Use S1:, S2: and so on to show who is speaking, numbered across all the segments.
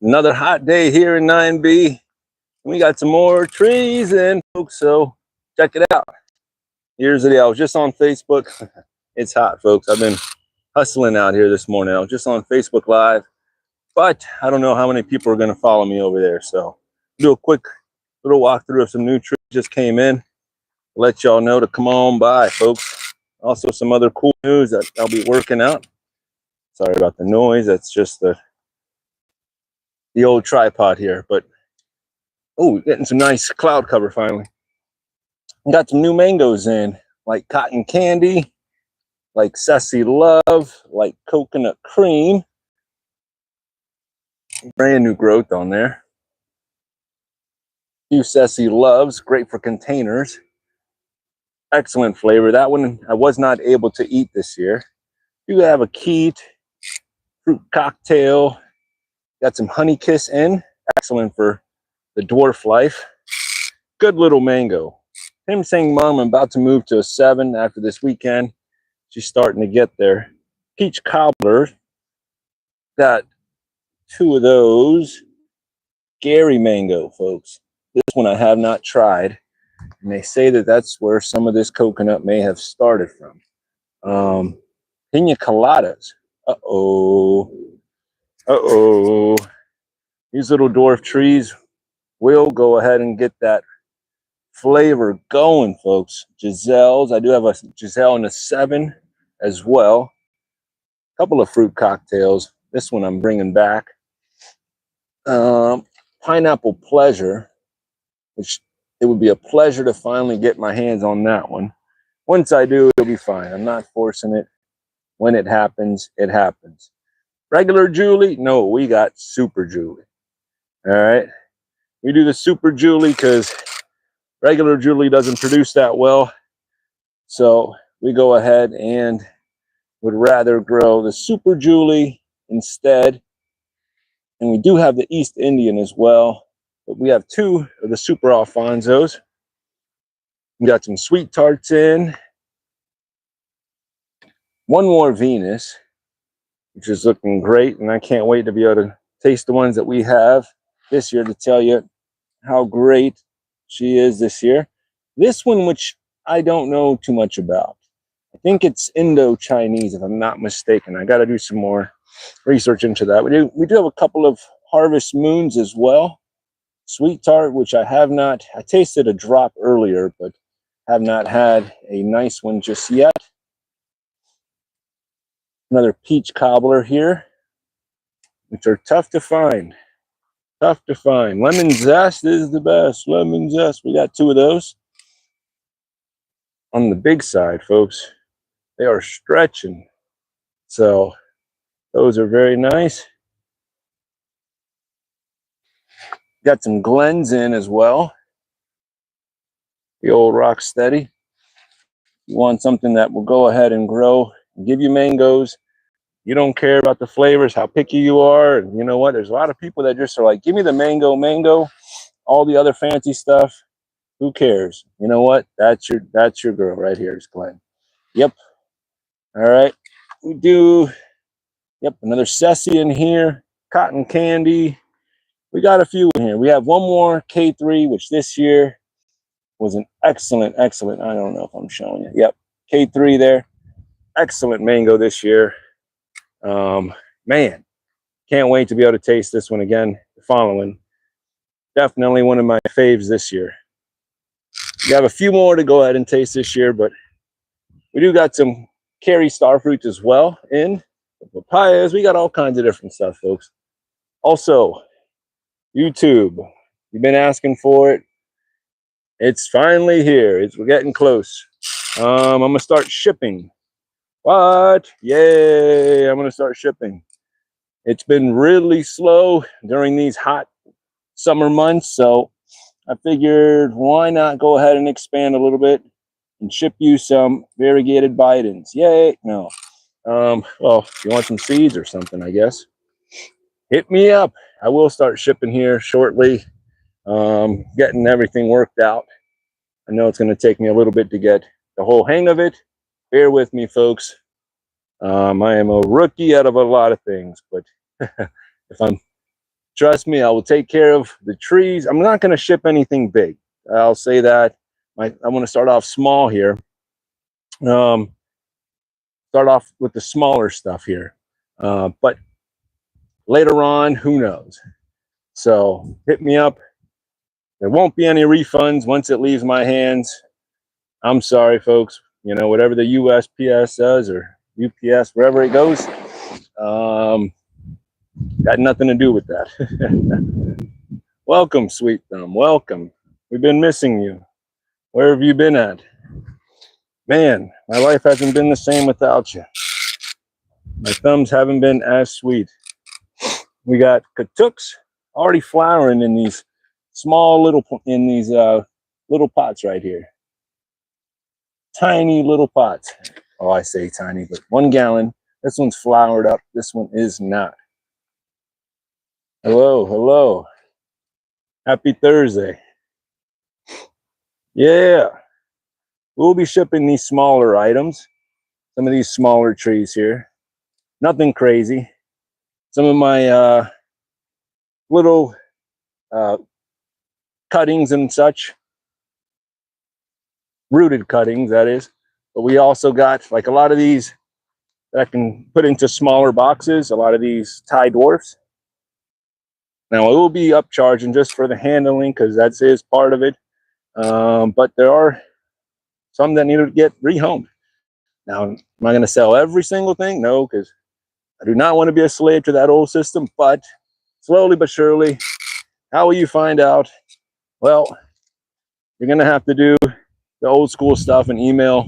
S1: Another hot day here in 9B. We got some more trees in, folks, so check it out. Here's the deal. I was just on Facebook. It's hot, folks. I've been hustling out here this morning. I was just on Facebook Live, but I don't know how many people are going to follow me over there. So do a quick little walkthrough of some new trees just came in. Let y'all know to come on by, folks. Also some other cool news that I'll be working out. Sorry about the noise. That's just the old tripod here, but oh, getting some nice cloud cover finally. Got some new mangoes in, like cotton candy, like Sassy Love, like coconut cream. Brand new growth on there. Few Sassy Loves, great for containers. Excellent flavor. That one I was not able to eat this year. You have a Keat, fruit cocktail. Got some Honey Kiss in. Excellent for the dwarf life. Good little mango. Him saying, Mom, I'm about to move to a 7 after this weekend. She's starting to get there. Peach cobbler. Got 2 of those. Gary mango, folks. This one I have not tried. And they say that that's where some of this coconut may have started from. Pina coladas. Uh-oh. Uh-oh. These little dwarf trees will go ahead and get that flavor going, folks. Giselle's. I do have a Giselle in a 7 as well. A couple of fruit cocktails. This one I'm bringing back. Pineapple Pleasure, which it would be a pleasure to finally get my hands on that one. Once I do, it'll be fine. I'm not forcing it. When it happens, it happens. Regular Julie? No, we got Super Julie. All right. We do the Super Julie because regular Julie doesn't produce that well. So we go ahead and would rather grow the Super Julie instead. And we do have the East Indian as well. But we have 2 of the Super Alfonsos. We got some sweet tarts in. 1 more Venus, which is looking great. And I can't wait to be able to taste the ones that we have this year to tell you how great she is this year. This one, which I don't know too much about. I think it's Indo-Chinese, if I'm not mistaken. I got to do some more research into that. We do have a couple of Harvest Moons as well. Sweet tart, which I have not. I tasted a drop earlier, but have not had a nice one just yet. Another peach cobbler here, which are tough to find. Tough to find. Lemon zest is the best. Lemon zest. We got 2 of those. On the big side, folks, they are stretching. So those are very nice. Got some Glens in as well. The old rock steady. You want something that will go ahead and grow and give you mangoes. You don't care about the flavors, how picky you are. And you know what? There's a lot of people that just are like, give me the mango. All the other fancy stuff, who cares? You know what? That's your girl right here, is Glenn. Yep. All right. We do, yep, another Ceci in here. Cotton candy. We got a few in here. We have 1 more K3, which this year was an excellent, I don't know if I'm showing you. Yep, K3 there. Excellent mango this year. Man, can't wait to be able to taste this one again. The following. Definitely one of my faves this year. We have a few more to go ahead and taste this year, but we do got some Kerry Starfruit as well in. The papayas. We got all kinds of different stuff, folks. Also, YouTube. You've been asking for it. It's finally here. We're getting close. I'm going to start shipping. What? Yay, I'm going to start shipping. It's been really slow during these hot summer months, so I figured why not go ahead and expand a little bit and ship you some variegated Bidens. Yay. No. Well, if you want some seeds or something, I guess, hit me up. I will start shipping here shortly. Getting everything worked out. I know it's going to take me a little bit to get the whole hang of it. Bear with me, folks. I am a rookie out of a lot of things, but if I'm trust me, I will take care of the trees. I'm not going to ship anything big. I'll say that. I want to start off small here. Start off with the smaller stuff here. But later on, who knows? So hit me up. There won't be any refunds once it leaves my hands. I'm sorry, folks. You know, whatever the USPS does or UPS, wherever it goes, got nothing to do with that. Welcome, Sweet Thumb. Welcome. We've been missing you. Where have you been at? Man, my life hasn't been the same without you. My thumbs haven't been as sweet. We got Katuks already flowering in these small little, little pots right here. Tiny little pots. Oh, I say tiny, but 1 gallon. This one's flowered up. This one is not. Hello, hello. Happy Thursday. Yeah. We'll be shipping these smaller items. Some of these smaller trees here. Nothing crazy. Some of my little cuttings and such. Rooted cuttings, that is. But we also got like a lot of these that I can put into smaller boxes. A lot of these Thai dwarfs. Now, I will be upcharging just for the handling because that is part of it. But there are some that need to get rehomed. Now, am I going to sell every single thing? No, because I do not want to be a slave to that old system. But slowly but surely, how will you find out? Well, you're going to have to do the old school stuff and email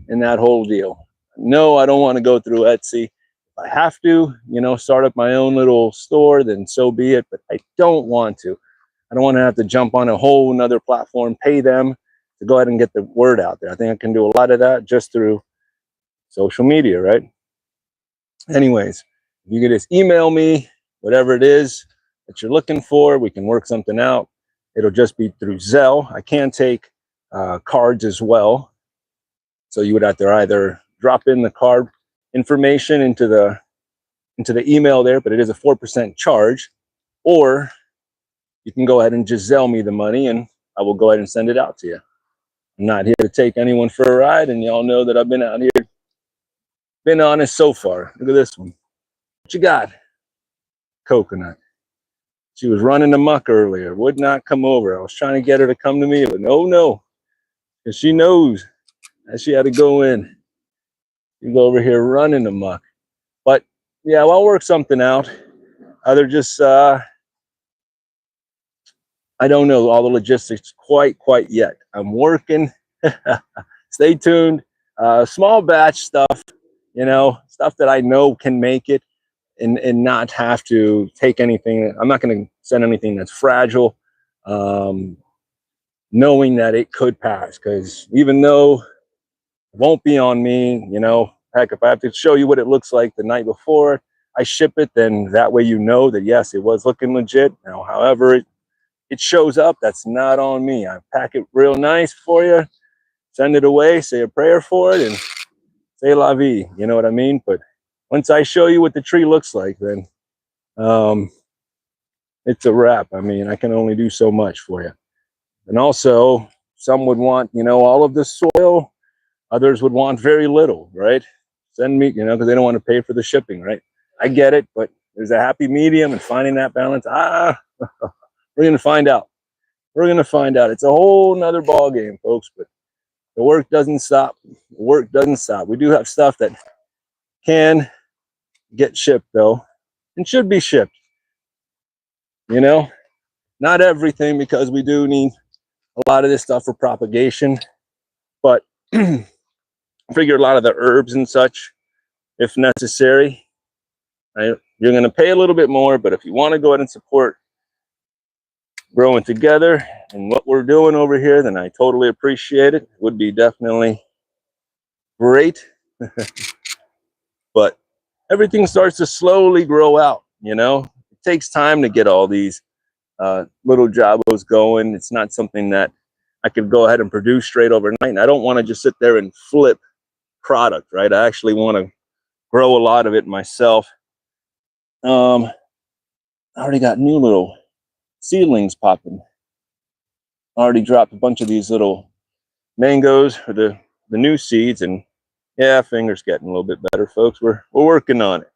S1: and that whole deal. No, I don't want to go through Etsy. If I have to, you know, start up my own little store, then so be it. But I don't want to. I don't want to have to jump on a whole nother platform, pay them to go ahead and get the word out there. I think I can do a lot of that just through social media, right? Anyways, if you could just email me, whatever it is that you're looking for, we can work something out. It'll just be through Zelle. I can take cards as well. So you would have to either drop in the card information into the email there, but it is a 4% charge, or you can go ahead and just Zelle me the money and I will go ahead and send it out to you. I'm not here to take anyone for a ride, and y'all know that I've been out here, been honest so far. Look at this one. What you got? Coconut. She was running amok earlier, would not come over. I was trying to get her to come to me, but no, because she knows that she had to go in. You go over here running amok. But yeah, I'll work something out. Either just I don't know all the logistics quite yet. I'm working. Stay tuned. Small batch stuff, you know, stuff that I know can make it and not have to take anything. I'm not going to send anything that's fragile, knowing that it could pass. Because even though it won't be on me, you know, heck, if I have to show you what it looks like the night before I ship it, then that way you know that, yes, it was looking legit. Now, however it shows up, that's not on me. I pack it real nice for you, send it away, say a prayer for it, and say la vie. You know what I mean? But once I show you what the tree looks like, then it's a wrap. I mean, I can only do so much for you. And also, some would want, you know, all of the soil. Others would want very little, right? Send me, you know, because they don't want to pay for the shipping, right? I get it, but there's a happy medium, and finding that balance, we're going to find out. We're going to find out. It's a whole nother ball game, folks, but the work doesn't stop. The work doesn't stop. We do have stuff that can get shipped, though, and should be shipped. You know, not everything, because we do need a lot of this stuff for propagation, but I figure a lot of the herbs and such, if necessary, right? You're going to pay a little bit more, but if you want to go ahead and support Growing Together and what we're doing over here, then I totally appreciate it. It would be definitely great. But everything starts to slowly grow out, you know. It takes time to get all these little jobos going. It's not something that I could go ahead and produce straight overnight. And I don't want to just sit there and flip product, right? I actually want to grow a lot of it myself. already got new little seedlings popping. Already dropped a bunch of these little mangoes for the new seeds, and yeah, fingers getting a little bit better, folks. We're working on it.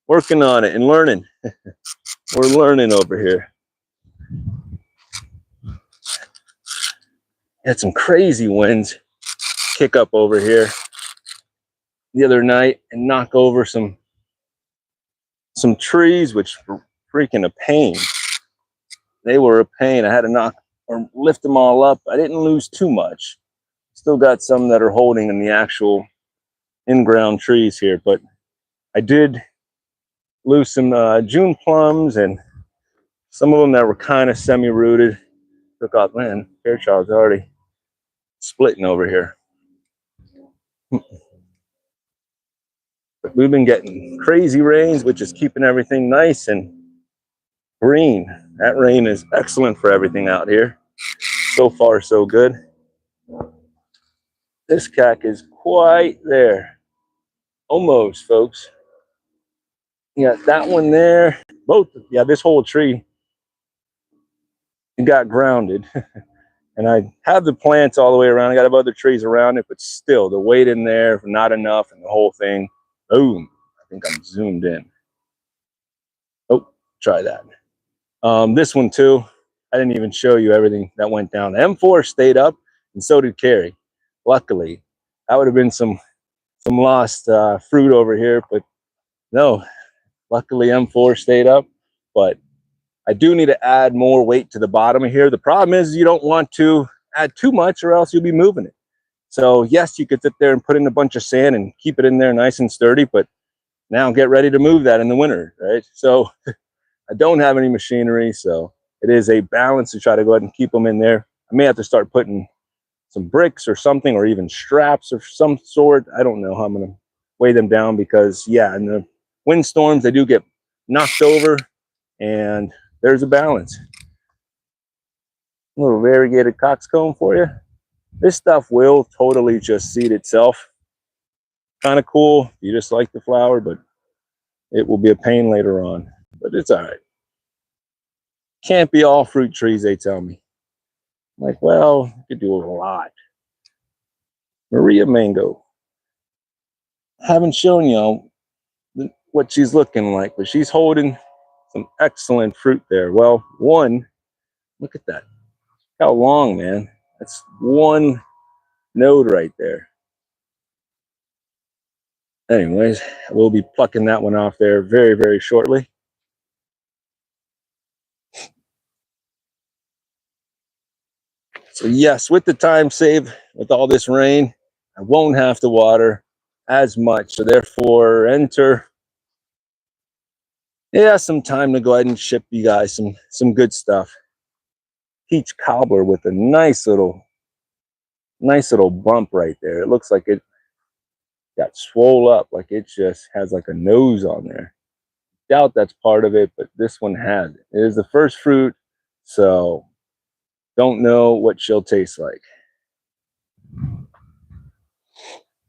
S1: Working on it and learning. We're learning over here. Had some crazy winds kick up over here the other night and knock over some trees, which were freaking a pain. They were a pain. I had to knock or lift them all up. I didn't lose too much. Still got some that are holding in the actual in-ground trees here, but I did lose some June plums and some of them that were kind of semi-rooted. Took off, man, Fairchild's already splitting over here. But we've been getting crazy rains, which is keeping everything nice and green. That rain is excellent for everything out here. So far, so good. This cack is quite there. Almost, folks. Yeah, that one there. Both, yeah, this whole tree, it got grounded. And I have the plants all the way around. I got other trees around it, but still, the weight in there, not enough, and the whole thing, boom. I think I'm zoomed in. Oh, try that. This one too, I didn't even show you everything that went down. The M4 stayed up, and so did Carrie. Luckily, that would have been some lost fruit over here, but no. Luckily, M4 stayed up, but I do need to add more weight to the bottom of here. The problem is you don't want to add too much or else you'll be moving it. So yes, you could sit there and put in a bunch of sand and keep it in there nice and sturdy, but now get ready to move that in the winter, right? So I don't have any machinery, so it is a balance to try to go ahead and keep them in there. I may have to start putting some bricks or something, or even straps of some sort. I don't know how I'm going to weigh them down because, yeah, in the windstorms, they do get knocked over, and there's a balance. A little variegated coxcomb for you. This stuff will totally just seed itself. Kind of cool. You just like the flower, but it will be a pain later on. But it's all right. Can't be all fruit trees, they tell me. I'm like, well, you could do a lot. Maria mango. Haven't shown y'all what she's looking like, but she's holding some excellent fruit there. Well, one, look at that. How long, man? That's one node right there. Anyways, we'll be plucking that one off there very, very shortly. So yes, with the time save, with all this rain, I won't have to water as much. So therefore, enter, yeah, some time to go ahead and ship you guys some good stuff. Peach cobbler with a nice little bump right there. It looks like it got swole up, like it just has like a nose on there. Doubt that's part of it, but this one has it. It is the first fruit, so don't know what she'll taste like.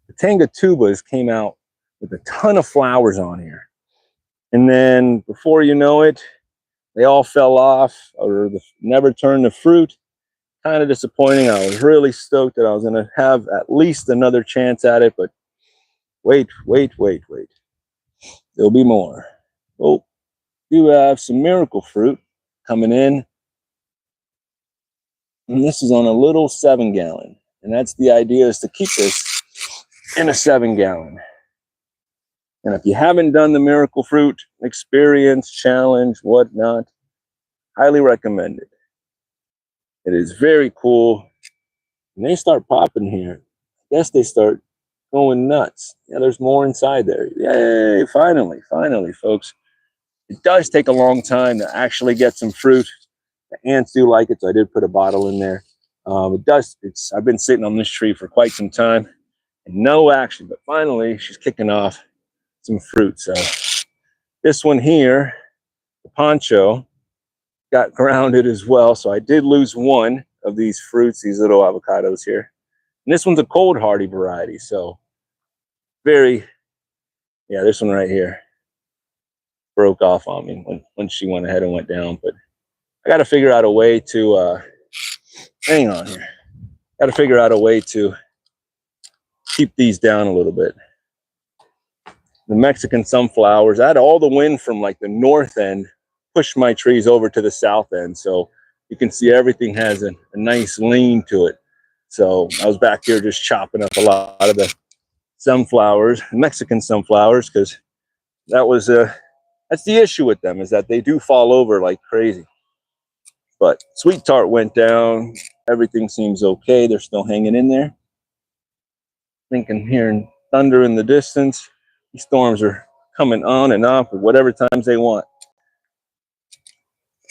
S1: The Tanga tubas came out with a ton of flowers on here, and then before you know it, they all fell off or never turned to fruit. Kind of disappointing. I was really stoked that I was going to have at least another chance at it, but wait. There'll be more. Oh, you have some miracle fruit coming in. And this is on a little 7-gallon. And that's the idea, is to keep this in a 7-gallon. And if you haven't done the miracle fruit experience, challenge, whatnot, highly recommend it. It is very cool. And they start popping here. I guess they start going nuts. Yeah, there's more inside there. Yay, finally, folks. It does take a long time to actually get some fruit. The ants do like it, so I did put a bottle in there. I've been sitting on this tree for quite some time and no action, but finally she's kicking off some fruit. So this one here, the poncho, got grounded as well. So I did lose one of these fruits, these little avocados here. And this one's a cold hardy variety. So yeah, this one right here. broke off on me when she went ahead and went down. But I got to figure out a way to hang on here. Got to figure out a way to keep these down a little bit. The Mexican sunflowers, I had all the wind from like the north end pushed my trees over to the south end, so you can see everything has a nice lean to it. So I was back here just chopping up a lot of the sunflowers, Mexican sunflowers, because that was that's the issue with them, is that they do fall over like crazy. But sweet tart went down. Everything seems okay. They're still hanging in there. I think I'm hearing thunder in the distance. These storms are coming on and off at whatever times they want.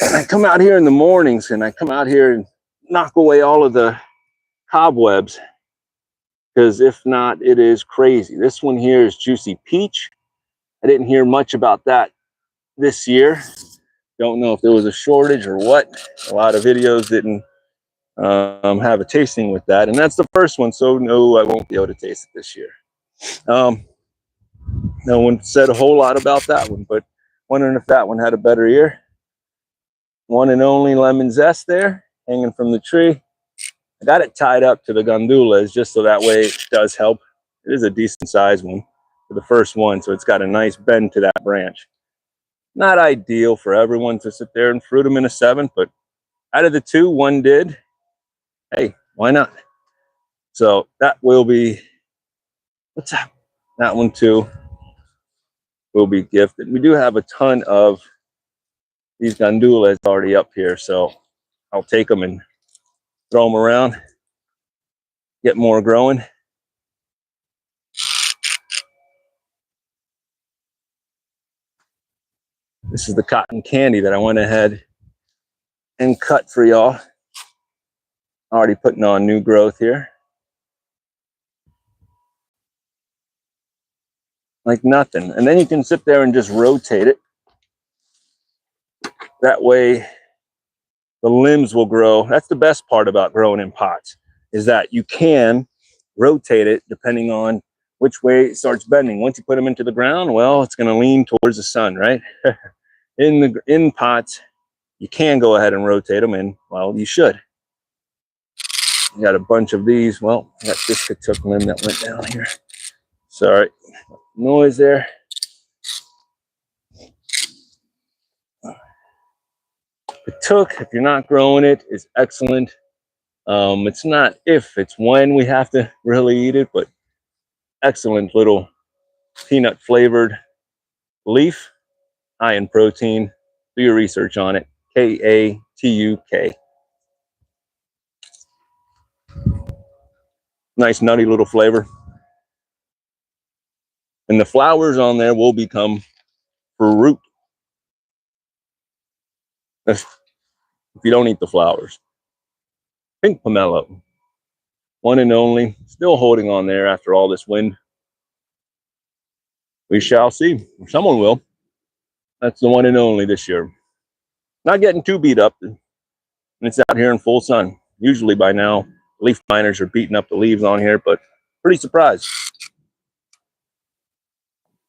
S1: And I come out here in the mornings and I come out here and knock away all of the cobwebs, because if not, it is crazy. This one here is Juicy Peach. I didn't hear much about that this year. Don't know if there was a shortage or what. A lot of videos didn't have a tasting with that, and that's the first one, so no, I won't be able to taste it this year. No one said a whole lot about that one, but wondering if that one had a better year. One and only lemon zest there, hanging from the tree. I got it tied up to the gondolas just so that way it does help. It is a decent size one for the first one, so it's got a nice bend to that branch. Not ideal for everyone to sit there and fruit them in a 7, but out of the 2, one did. Hey, why not? So that will be, what's that? That one too will be gifted. We do have a ton of these gondolas already up here, so I'll take them and throw them around, get more growing. This is the cotton candy that I went ahead and cut for y'all. Already putting on new growth here. Like nothing. And then you can sit there and just rotate it. That way the limbs will grow. That's the best part about growing in pots, is that you can rotate it depending on which way it starts bending. Once you put them into the ground, well, it's going to lean towards the sun, right? In pots, you can go ahead and rotate them, and well, you should. You got a bunch of these. Well, I got this took limb that went down here. Sorry, noise there. The took, if you're not growing it, is excellent. It's not if, it's when we have to really eat it, but excellent little peanut flavored leaf, high in protein. Do your research on it. K-A-T-U-K. Nice nutty little flavor. And the flowers on there will become fruit if you don't eat the flowers. Pink pomelo, one and only, still holding on there after all this wind. We shall see. Someone will. That's the one and only this year. Not getting too beat up, and it's out here in full sun. Usually by now, leaf miners are beating up the leaves on here, but pretty surprised.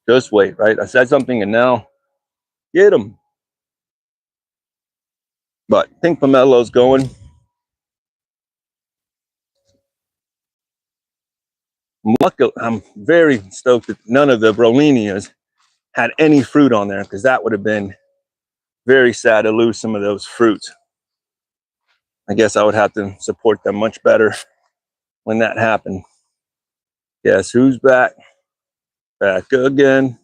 S1: Just wait, right? I said something and now get them. But pink pomelo's going. I'm very stoked that none of the bromelias had any fruit on there, because that would have been very sad to lose some of those fruits. I guess I would have to support them much better when that happened. Guess who's back? Back again.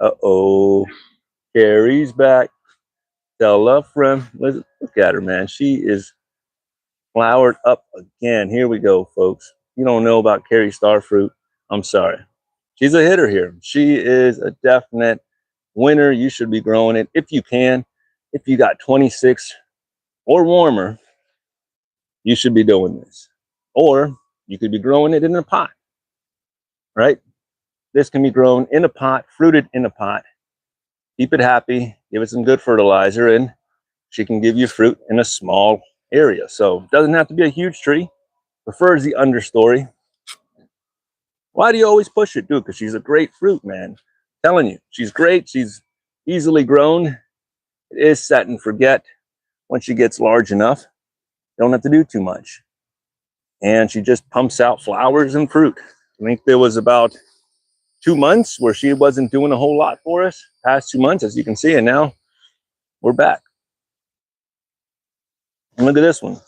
S1: Uh-oh. Carrie's back. Tell a friend. Look at her, man. She is flowered up again. Here we go, folks. You don't know about Carrie Starfruit, I'm sorry. She's a hitter here. She is a definite winner. You should be growing it if you can. If you got 26 or warmer, you should be doing this. Or you could be growing it in a pot, right? This can be grown in a pot, fruited in a pot. Keep it happy, give it some good fertilizer, and she can give you fruit in a small area. So it doesn't have to be a huge tree. Prefers the understory. Why do you always push it, dude? Because she's a great fruit, man. I'm telling you, she's great. She's easily grown. It is set and forget. Once she gets large enough, you don't have to do too much. And she just pumps out flowers and fruit. I think there was about 2 months where she wasn't doing a whole lot for us. Past 2 months, as you can see, and now we're back. And look at this one.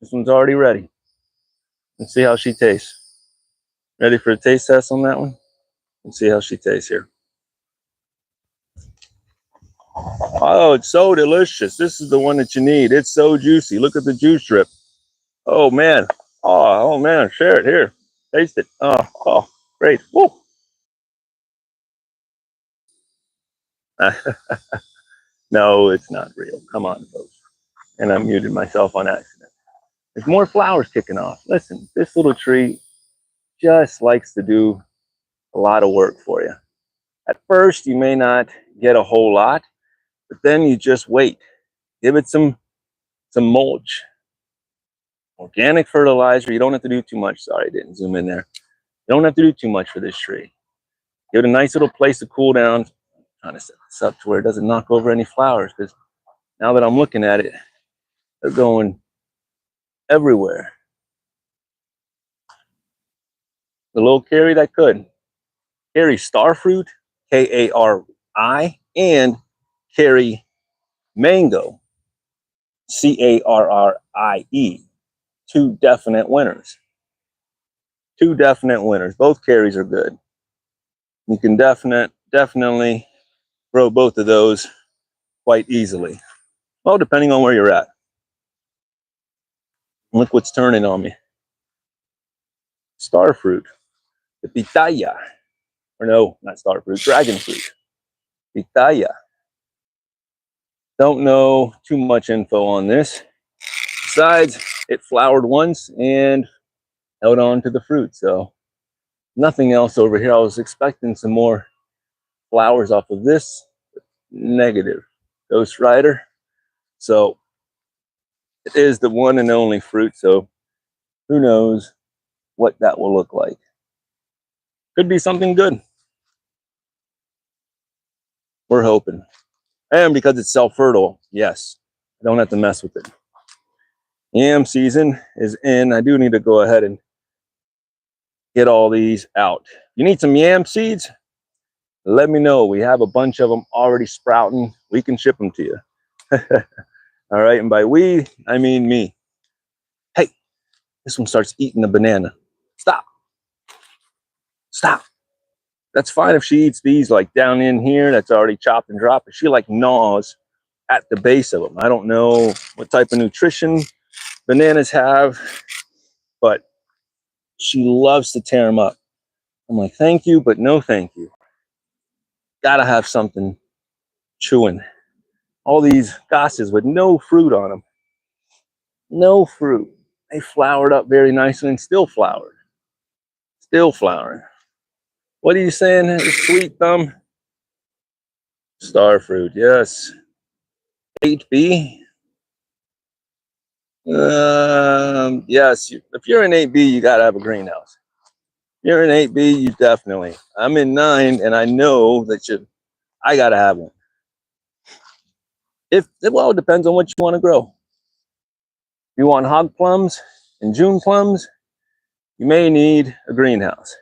S1: This one's already ready. Let's see how she tastes. Ready for a taste test on that one? Let's see how she tastes here. Oh, it's so delicious. This is the one that you need. It's so juicy. Look at the juice drip. Oh, man. Oh man. Share it here. Taste it. Oh, great. Woo. No, it's not real. Come on, folks. And I muted myself on accident. There's more flowers kicking off. Listen, this little tree just likes to do a lot of work for you. At first, you may not get a whole lot, but then you just wait. Give it some mulch. Organic fertilizer. You don't have to do too much. Sorry, I didn't zoom in there. You don't have to do too much for this tree. Give it a nice little place to cool down. I'm trying to set this up to where it doesn't knock over any flowers, because now that I'm looking at it, they're going everywhere. The little Carrie that could. Carrie Starfruit, Kari, and Carrie Mango, Carrie. Two definite winners. Two definite winners. Both Carries are good. You can definitely grow both of those quite easily. Well, depending on where you're at. Look what's turning on me. Starfruit, the pitaya. Or no, not starfruit, dragon fruit. Pitaya. Don't know too much info on this. Besides, it flowered once and held on to the fruit. So nothing else over here. I was expecting some more flowers off of this. Negative. Ghost Rider. So it is the one and only fruit. So who knows what that will look like. Could be something good. We're hoping. And because it's self-fertile, yes, I don't have to mess with it. Yam season is in. I do need to go ahead and get all these out. You need some yam seeds? Let me know. We have a bunch of them already sprouting. We can ship them to you. All right, and by we, I mean me. Hey, this one starts eating the banana. Stop. Stop. That's fine if she eats these like down in here. That's already chopped and dropped. But she like gnaws at the base of them. I don't know what type of nutrition bananas have, but she loves to tear them up. I'm like, thank you, but no thank you. Gotta have something chewing. All these gosses with no fruit on them. No fruit. They flowered up very nicely and still flowered. Still flowering. What are you saying, sweet thumb? Starfruit, yes. 8B. Yes, if you're in 8B, you gotta have a greenhouse. If you're in 8B, you definitely. I'm in 9, and I know that I gotta have one. Well, it depends on what you want to grow. If you want hog plums and June plums, you may need a greenhouse.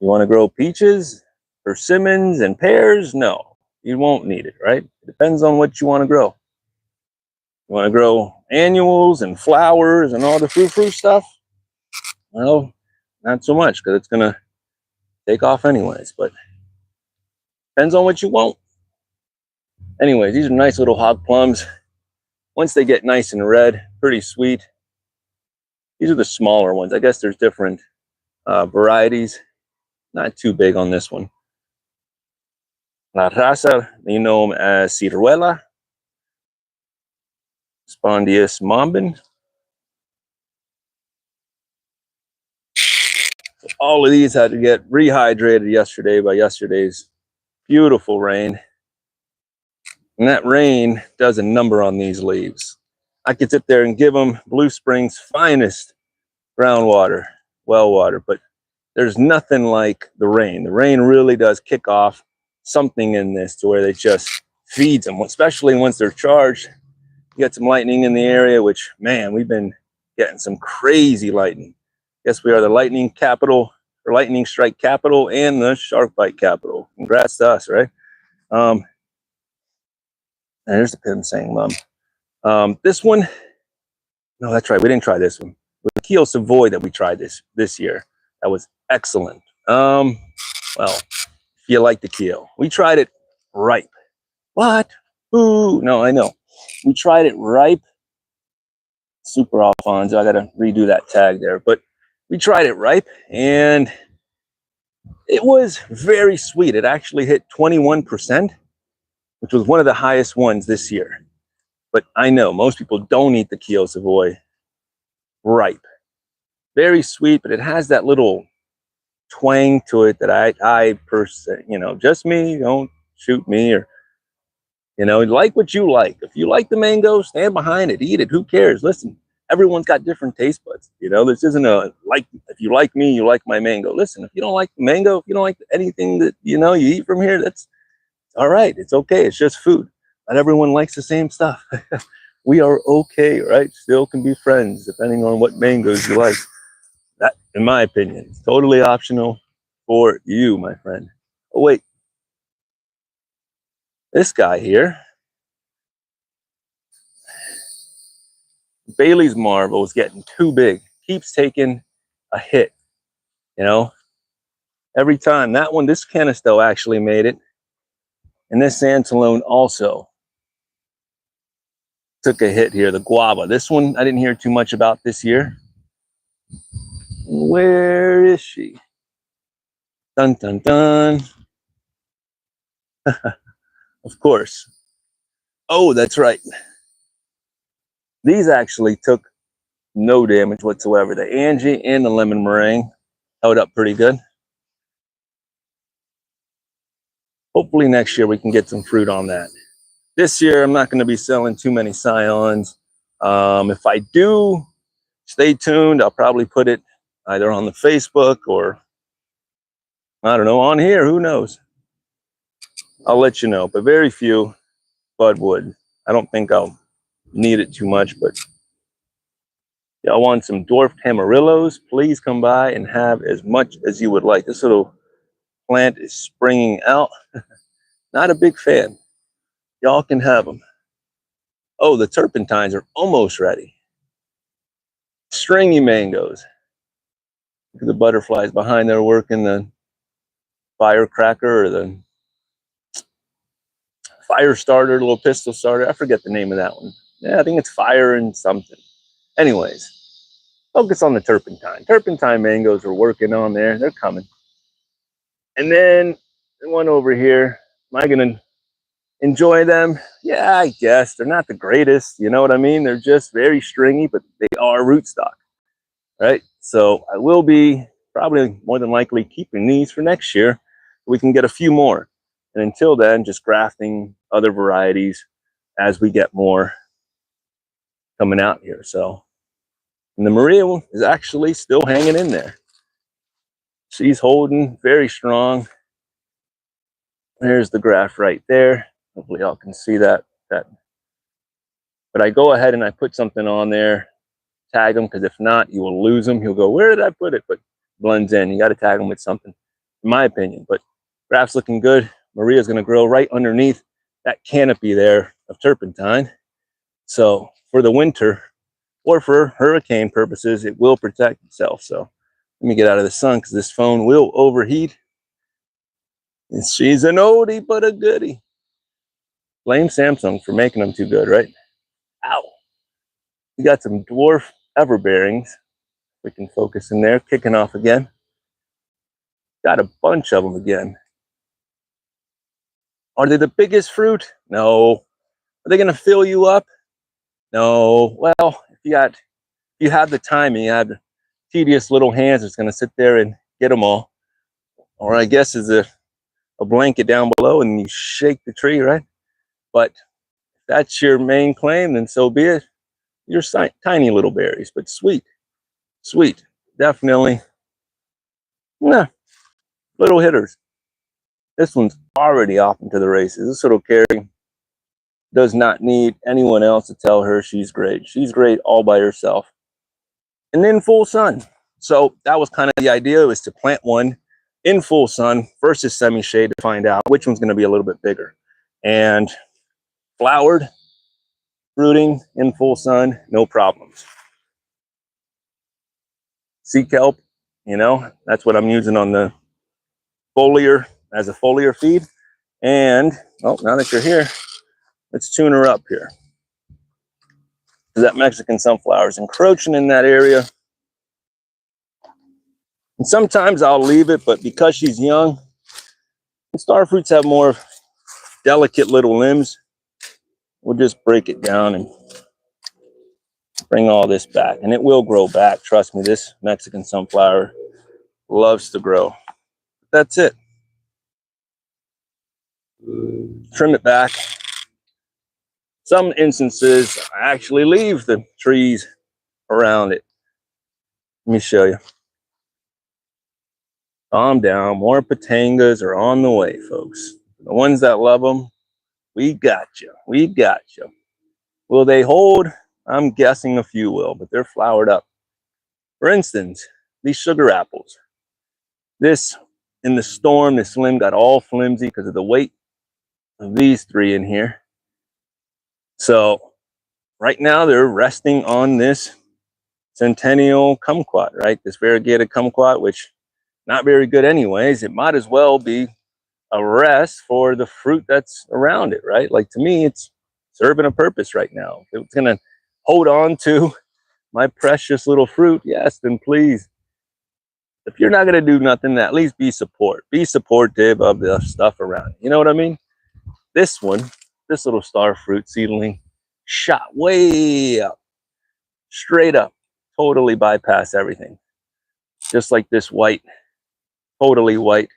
S1: You want to grow peaches, persimmons, and pears? No, you won't need it, right? It depends on what you want to grow. You want to grow annuals and flowers and all the fruit stuff? Well, not so much, because it's going to take off anyways, but depends on what you want. Anyways, these are nice little hog plums. Once they get nice and red, pretty sweet. These are the smaller ones. I guess there's different varieties. Not too big on this one. La raza, you know them as ciruela, Spondius mombin. All of these had to get rehydrated yesterday by yesterday's beautiful rain. And that rain does a number on these leaves. I could sit there and give them Blue Spring's finest groundwater, well water, but there's nothing like the rain. The rain really does kick off something in this to where they just feeds them, especially once they're charged. You got some lightning in the area, which, man, we've been getting some crazy lightning. Yes, we are the lightning capital, or lightning strike capital, and the shark bite capital. Congrats to us, right? And there's the pin saying mum. This one, no, that's right. We didn't try this one. With the Keel Savoy that we tried this year, that was excellent. Well, if you like the Keel, we tried it ripe. What? Ooh, no, I know. We tried it ripe. Super Alfonso. I got to redo that tag there, but we tried it ripe, and it was very sweet. It actually hit 21%, which was one of the highest ones this year. But I know most people don't eat the Keel Savoy ripe. Very sweet, but it has that little twang to it that I personally, just me, don't shoot me, or, like what you like. If you like the mango, stand behind it, eat it. Who cares? Listen, everyone's got different taste buds. This isn't a, like, if you like me, you like my mango. Listen, if you don't like the mango, if you don't like anything that, you eat from here, that's all right. It's okay. It's just food. Not everyone likes the same stuff. We are okay, right? Still can be friends depending on what mangoes you like. That, in my opinion, is totally optional for you, my friend. Oh, wait. This guy here, Bailey's Marvel, is getting too big. Keeps taking a hit, every time. That one, this Canisto actually made it. And this Santalone also took a hit here, the Guava. This one, I didn't hear too much about this year. Where is she? Dun, dun, dun. Of course. Oh, that's right. These actually took no damage whatsoever. The Angie and the lemon meringue held up pretty good. Hopefully next year we can get some fruit on that. This year I'm not going to be selling too many Scions. If I do, stay tuned. I'll probably put it either on the Facebook or, I don't know, on here. Who knows? I'll let you know. But very few budwood. I don't think I'll need it too much, but y'all want some dwarf tamarillos, please come by and have as much as you would like. This little plant is springing out. Not a big fan. Y'all can have them. Oh, the turpentines are almost ready. Stringy mangoes. Look at the butterflies behind there working the firecracker, or the fire starter, little pistol starter. I forget the name of that one. Yeah, I think it's fire and something. Anyways, focus on the turpentine. Turpentine mangoes are working on there. They're coming. And then the one over here, am I going to enjoy them? Yeah, I guess. They're not the greatest, you know what I mean? They're just very stringy, but they are rootstock, right? So I will be probably more than likely keeping these for next year. We can get a few more. And until then, just grafting other varieties as we get more coming out here. So, and the Maria is actually still hanging in there. She's holding very strong. There's the graph right there. Hopefully y'all can see that. But I go ahead and I put something on there, tag them, because if not, you will lose them. He'll go, where did I put it? But blends in. You got to tag them with something, in my opinion. But graph's looking good. Maria's going to grow right underneath that canopy there of turpentine. So for the winter, or for hurricane purposes, it will protect itself. So let me get out of the sun, because this phone will overheat. And she's an oldie but a goodie. Blame Samsung for making them too good, right? Ow. We got some dwarf everbearings. We can focus in there, kicking off again. Got a bunch of them again. Are they the biggest fruit? No. Are they going to fill you up? No. Well, if you have the time and you have the tedious little hands that's going to sit there and get them all. Or I guess is a blanket down below and you shake the tree, right? But if that's your main claim, then so be it. You're tiny little berries, but sweet. Sweet. Definitely. Yeah. Little hitters. This one's already off into the races. This little Carrie does not need anyone else to tell her she's great. She's great all by herself and in full sun. So that was kind of the idea, was to plant one in full sun versus semi-shade to find out which one's going to be a little bit bigger. And flowered, fruiting in full sun, no problems. Sea kelp, you know, that's what I'm using on the foliar as a foliar feed. And oh, now that you're here, let's tune her up here. That Mexican sunflower is encroaching in that area. And sometimes I'll leave it, but because she's young, starfruits have more delicate little limbs. We'll just break it down and bring all this back. And it will grow back. Trust me, this Mexican sunflower loves to grow. That's it. Trim it back. Some instances, I actually leave the trees around it. Let me show you. Calm down. More patangas are on the way, folks. The ones that love them, we got you. We got you. Will they hold? I'm guessing a few will, but they're flowered up. For instance, these sugar apples. This, in the storm, this limb got all flimsy because of the weight of these three in here. So right now they're resting on this centennial kumquat, right? This variegated kumquat, which not very good anyways. It might as well be a rest for the fruit that's around it, right? Like, to me, it's serving a purpose right now. If it's gonna hold on to my precious little fruit, yes, then please. If you're not gonna do nothing, at least be supportive of the stuff around. You know what I mean? This one, this little star fruit seedling, shot way up, straight up, totally bypass everything. Just like this white, totally white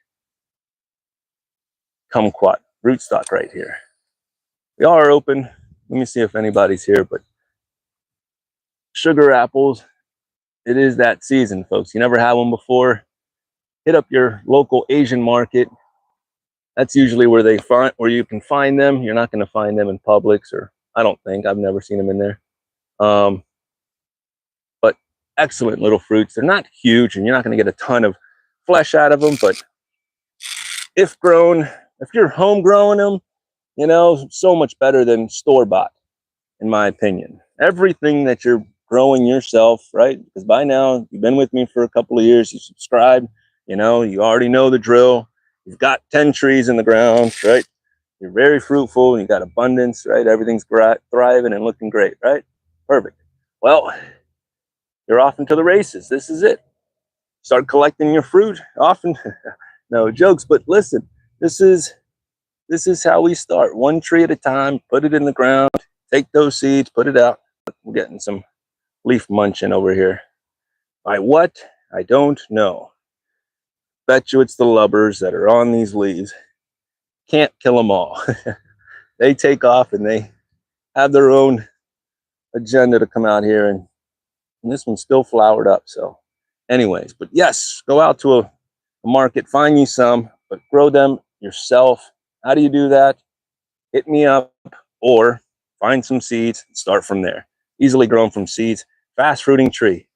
S1: kumquat rootstock right here. We are open. Let me see if anybody's here, but sugar apples, it is that season, folks. You never had one before, hit up your local Asian market. That's usually where you can find them. You're not going to find them in Publix, or I don't think. I've never seen them in there. But excellent little fruits. They're not huge, and you're not going to get a ton of flesh out of them. But if grown, if you're home growing them, you know, so much better than store-bought, in my opinion. Everything that you're growing yourself, right? Because by now, you've been with me for a couple of years, you subscribe, you know, you already know the drill. You've got 10 trees in the ground, right? You're very fruitful, and you got abundance, right? Everything's thriving and looking great, right? Perfect. Well, you're off into the races. This is it. Start collecting your fruit. Often, no jokes, but listen, this is how we start. One tree at a time, put it in the ground, take those seeds, put it out. We're getting some leaf munching over here. By what? I don't know. Bet you it's the lubbers that are on these leaves. Can't kill them all. They take off and they have their own agenda to come out here, and this one's still flowered up. So anyways, but yes, go out to a market, find you some, but grow them yourself. How do you do that? Hit me up, or find some seeds and start from there. Easily grown from seeds. Fast fruiting tree.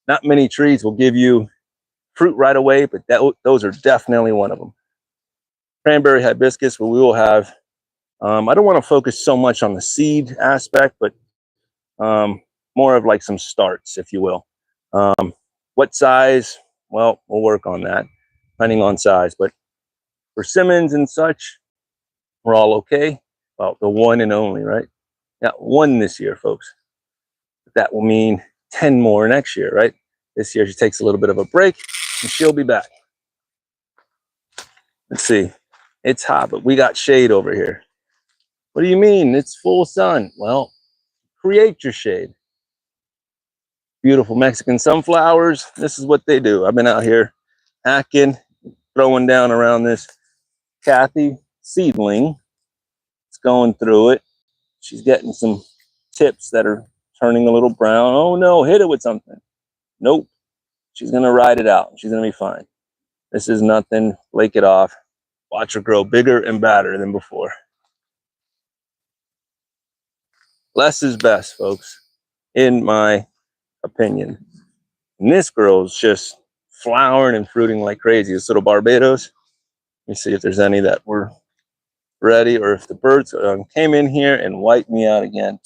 S1: Not many trees will give you fruit right away, but those are definitely one of them. Cranberry hibiscus, where we will have, I don't want to focus so much on the seed aspect, but more of like some starts, if you will. What size? Well, we'll work on that, depending on size. But persimmons and such, we're all okay. Well, the one and only, right? Yeah, one this year, folks. That will mean 10 more next year, right? This year she takes a little bit of a break, and she'll be back. Let's see. It's hot, but we got shade over here. What do you mean? It's full sun. Well, create your shade. Beautiful Mexican sunflowers. This is what they do. I've been out here hacking, throwing down around this Kathy seedling. It's going through it. She's getting some tips that are turning a little brown. Oh no, hit it with something. Nope. She's going to ride it out. She's going to be fine. This is nothing. Flake it off. watch her grow bigger and badder than before. Less is best, folks, in my opinion. And this girl's just flowering and fruiting like crazy. This little Barbados. Let me see if there's any that were ready, or if the birds came in here and wiped me out again.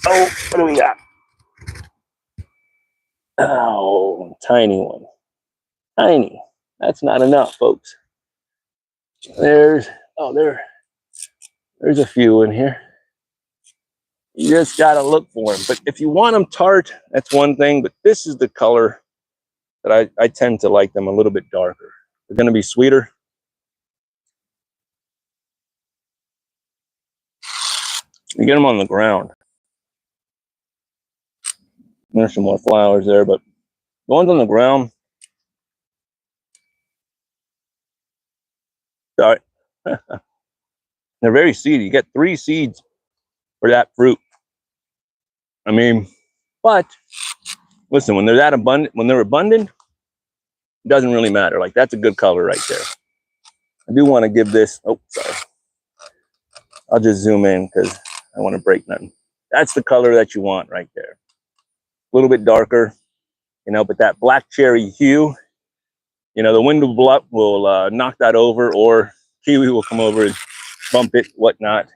S1: Oh, what do we got? Oh, tiny one. Tiny. That's not enough, folks. There's a few in here. You just gotta look for them. But if you want them tart, that's one thing. But this is the color that I tend to like them a little bit darker. They're gonna be sweeter. You get them on the ground. There's some more flowers there, but the ones on the ground, sorry, they're very seedy. You get 3 seeds for that fruit. I mean, but listen, when they're that abundant, it doesn't really matter. Like, that's a good color right there. I do want to give this, oh, sorry. I'll just zoom in because I want to break nothing. That's the color that you want right there. A little bit darker, you know, but that black cherry hue, you know, the wind will knock that over, or kiwi will come over and bump it, whatnot.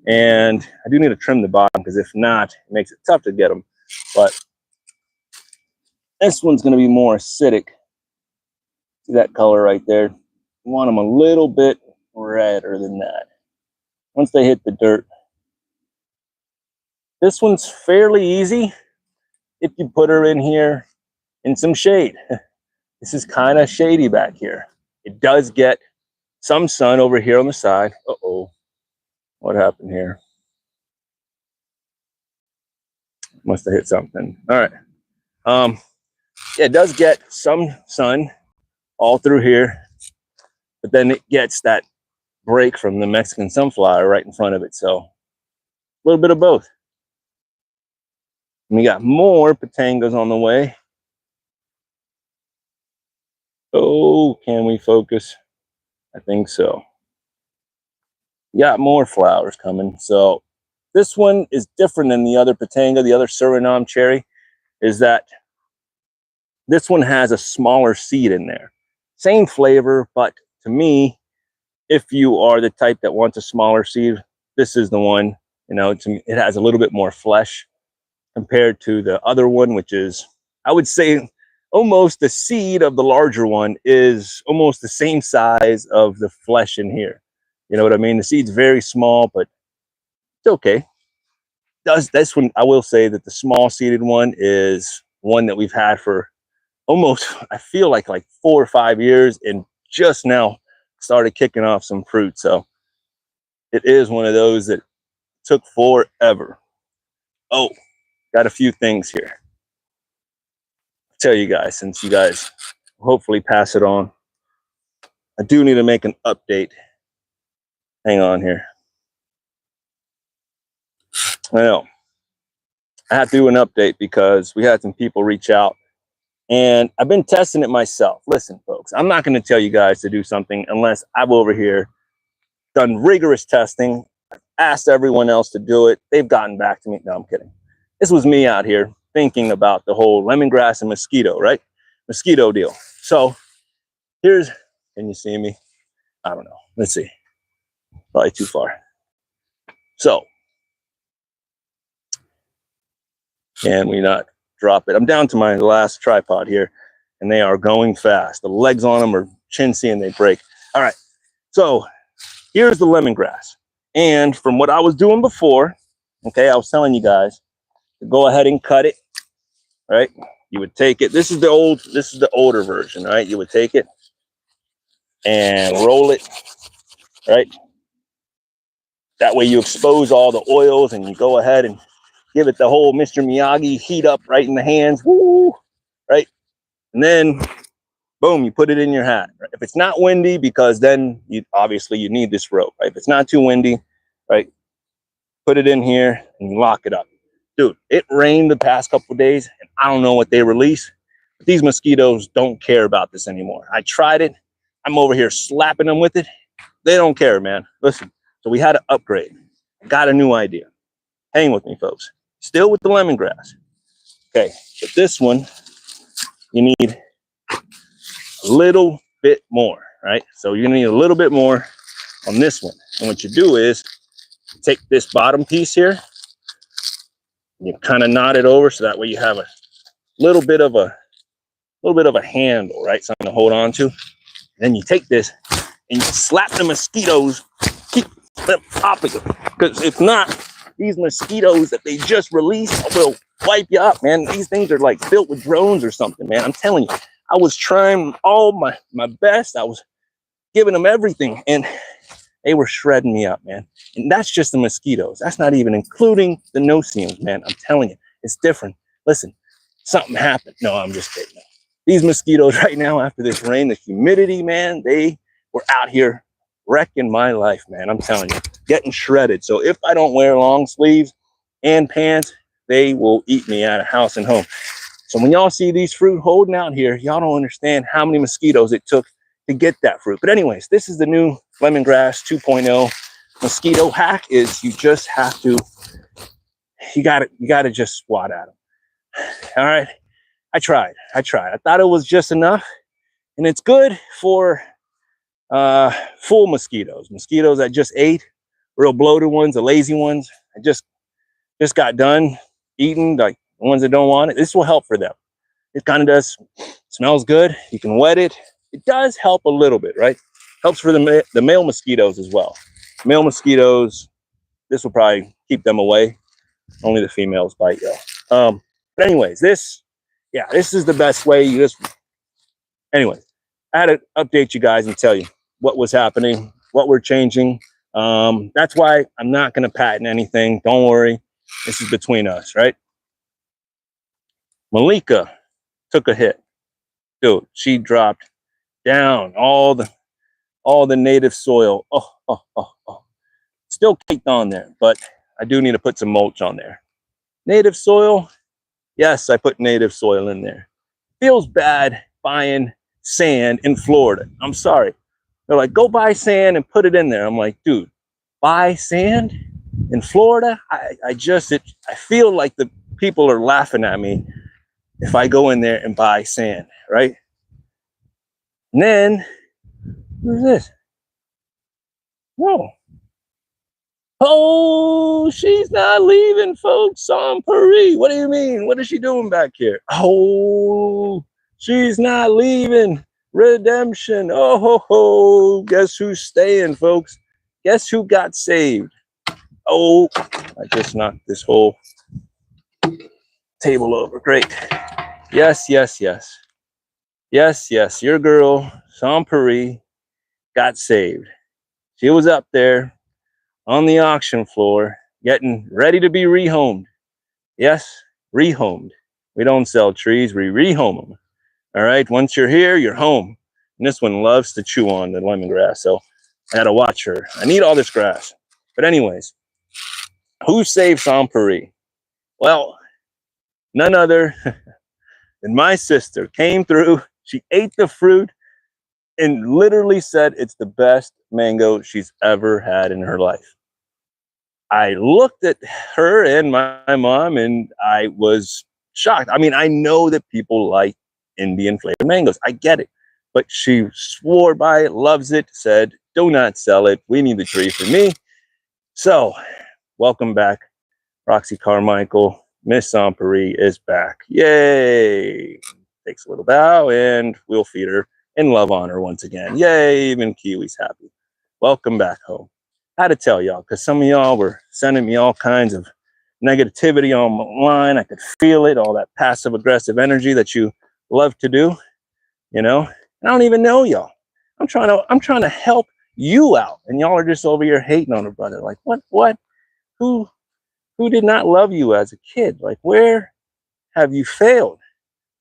S1: And I do need to trim the bottom, because if not, it makes it tough to get them. But this one's going to be more acidic. See that color right there? You want them a little bit redder than that. Once they hit the dirt. This one's fairly easy if you put her in here in some shade. This is kind of shady back here. It does get some sun over here on the side. Uh-oh. What happened here? Must have hit something. All right. Yeah, it does get some sun all through here, but then it gets that break from the Mexican sunflower right in front of it. So a little bit of both. And we got more Patangas on the way. Oh, can we focus? I think so. We got more flowers coming. So this one is different than the other Patanga, the other Suriname cherry, is that this one has a smaller seed in there. Same flavor, but to me, if you are the type that wants a smaller seed, this is the one. You know, it has a little bit more flesh compared to the other one, which is, I would say, almost the seed of the larger one is almost the same size of the flesh in here. You know what I mean? The seed's very small, but it's okay. This one, I will say that the small seeded one is one that we've had for almost, I feel like 4 or 5 years, and just now started kicking off some fruit. So it is one of those that took forever. Oh, got a few things here. I'll tell you guys, since you guys hopefully pass it on. I do need to make an update. Hang on here. I know. I have to do an update because we had some people reach out, and I've been testing it myself. Listen, folks, I'm not going to tell you guys to do something unless I've over here done rigorous testing, asked everyone else to do it. They've gotten back to me. No, I'm kidding. This was me out here thinking about the whole lemongrass and mosquito, right? Mosquito deal. So here's, can you see me? I don't know. Let's see. Probably too far. So, can we not drop it? I'm down to my last tripod here, and they are going fast. The legs on them are chintzy and they break. All right. So here's the lemongrass. And from what I was doing before, okay, I was telling you guys to go ahead and cut it, right? You would take it. This is the older version, right? You would take it and roll it, right? That way you expose all the oils, and you go ahead and give it the whole Mr. Miyagi heat up right in the hands, woo, right? And then, boom, you put it in your hat. Right? If it's not windy, because then you need this rope, right? If it's not too windy, right? Put it in here and lock it up. Dude, it rained the past couple of days, and I don't know what they release, but these mosquitoes don't care about this anymore. I tried it. I'm over here slapping them with it. They don't care, man. Listen, so we had to upgrade. Got a new idea. Hang with me, folks. Still with the lemongrass. Okay, but this one, you need a little bit more, right? So you're gonna need a little bit more on this one. And what you do is take this bottom piece here, you kind of knot it over so that way you have a little bit of a handle, right? Something to hold on to. And then you take this and you slap the mosquitoes, keep them off of you. Because if not, these mosquitoes that they just released will wipe you up, man. These things are like built with drones or something, man. I'm telling you, I was trying all my best. I was giving them everything, and they were shredding me up, man. And that's just the mosquitoes. That's not even including the no-see-ums, man. I'm telling you, it's different. Listen, something happened. No, I'm just kidding. These mosquitoes right now, after this rain, the humidity, man, they were out here wrecking my life, man. I'm telling you, getting shredded. So if I don't wear long sleeves and pants, they will eat me out of house and home. So when y'all see these fruit holding out here, y'all don't understand how many mosquitoes it took to get that fruit. But anyways, this is the new lemongrass 2.0 mosquito hack. Is you just have to, you gotta just swat at them. All right, I tried. I thought it was just enough, and it's good for full mosquitoes that just ate, real bloated ones, the lazy ones. I just got done eating, like the ones that don't want it. This will help for them. It kind of does, smells good. You can wet it. It does help a little bit, right? Helps for the male mosquitoes as well. Male mosquitoes, this will probably keep them away. Only the females bite, y'all. But anyways, this is the best way. Anyways, I had to update you guys and tell you what was happening, what we're changing. That's why I'm not going to patent anything. Don't worry. This is between us, right? Malika took a hit. Dude, she dropped down all the native soil. Still caked on there, but I do need to put some mulch on there. Native soil. Yes, I put native soil in there. Feels bad buying sand in Florida. I'm sorry. They're like, go buy sand and put it in there. I'm like, dude, buy sand in Florida? I feel like the people are laughing at me if I go in there and buy sand, right? And then, who's this? Whoa. Oh, she's not leaving, folks. Sans Paris. What do you mean? What is she doing back here? Oh, she's not leaving. Redemption. Oh, ho, ho. Guess who's staying, folks? Guess who got saved? Oh, I just knocked this whole table over. Great. Yes. Yes. Your girl, Sans Paris, got saved. She was up there on the auction floor, getting ready to be rehomed. Yes, rehomed. We don't sell trees, we rehome them. All right, once you're here, you're home. And this one loves to chew on the lemongrass, so I had to watch her. I need all this grass. But anyways, who saved Sans Paris? Well, none other than my sister came through. She ate the fruit and literally said it's the best mango she's ever had in her life. I looked at her and my mom and I was shocked. I mean, I know that people like Indian flavored mangoes. I get it. But she swore by it, loves it, said, do not sell it. We need the tree for me. So, welcome back, Roxy Carmichael. Miss Sans Paris is back. Yay! Takes a little bow and we'll feed her and love on her once again. Yay! Even Kiwi's happy. Welcome back home. I had to tell y'all because some of y'all were sending me all kinds of negativity online. I could feel it, all that passive aggressive energy that you love to do. You know, I don't even know y'all. I'm trying to help you out, and y'all are just over here hating on a brother. Like what? Who did not love you as a kid? Like, where have you failed?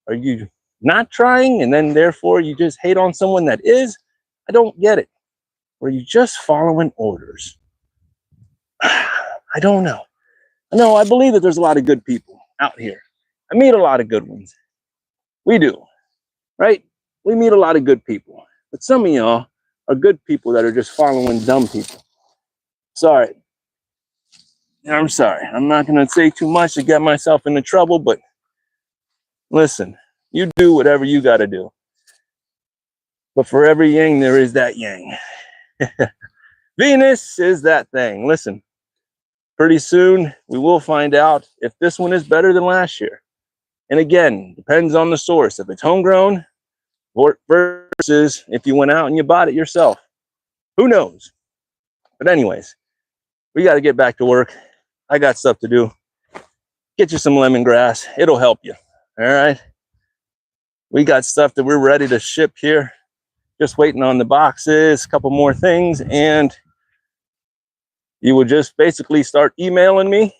S1: Are you not trying, and then therefore you just hate on someone that is? I don't get it. Or are you just following orders? I don't know. No, I believe that there's a lot of good people out here. I meet a lot of good ones. We do, right? We meet a lot of good people. But some of y'all are good people that are just following dumb people. Sorry. I'm sorry. I'm not going to say too much to get myself into trouble, but listen, you do whatever you got to do. But for every yang, there is that yang. Venus is that thing. Listen, pretty soon we will find out if this one is better than last year. And again, depends on the source. If it's homegrown versus if you went out and you bought it yourself. Who knows? But anyways, we got to get back to work. I got stuff to do. Get you some lemongrass. It'll help you. All right. We got stuff that we're ready to ship here. Just waiting on the boxes, a couple more things, and you will just basically start emailing me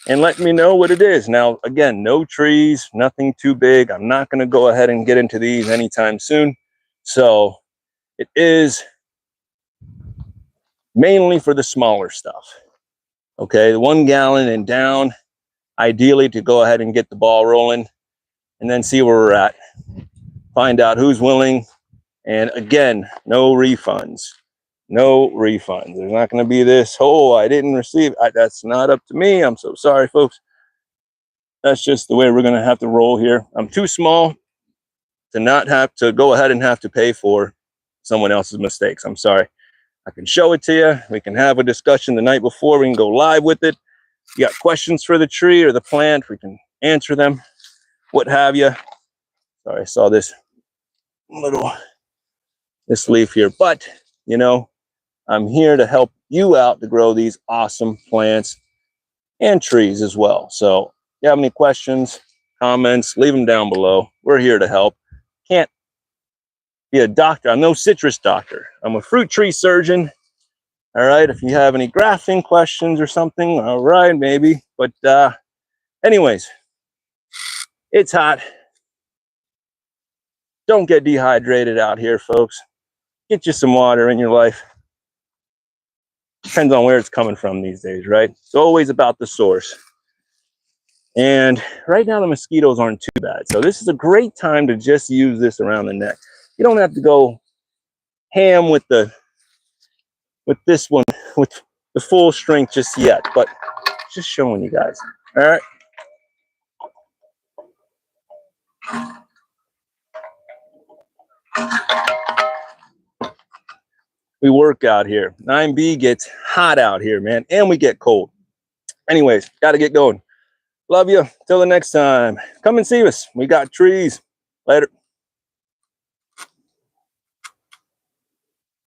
S1: and let me know what it is. Now, again, no trees, nothing too big. I'm not going to go ahead and get into these anytime soon. So it is mainly for the smaller stuff. Okay, 1 gallon and down, ideally to go ahead and get the ball rolling and then see where we're at. Find out who's willing. And again, no refunds. No refunds. There's not going to be this, oh, I didn't receive. That's not up to me. I'm so sorry, folks. That's just the way we're going to have to roll here. I'm too small to not have to go ahead and have to pay for someone else's mistakes. I'm sorry. I can show it to you. We can have a discussion the night before. We can go live with it. You got questions for the tree or the plant, we can answer them, what have you. Sorry, I saw this leaf here. But, you know, I'm here to help you out to grow these awesome plants and trees as well. So if you have any questions, comments, leave them down below. We're here to help. Can't be a doctor. I'm no citrus doctor. I'm a fruit tree surgeon. All right. If you have any grafting questions or something, all right, maybe. But anyways, it's hot. Don't get dehydrated out here, folks. Get you some water in your life. Depends on where it's coming from these days, right? It's always about the source. And right now the mosquitoes aren't too bad. So this is a great time to just use this around the neck. You don't have to go ham with this one, with the full strength just yet, but just showing you guys. All right. We work out here. 9B gets hot out here, man, and we get cold. Anyways, got to get going. Love you. Till the next time. Come and see us. We got trees. Later.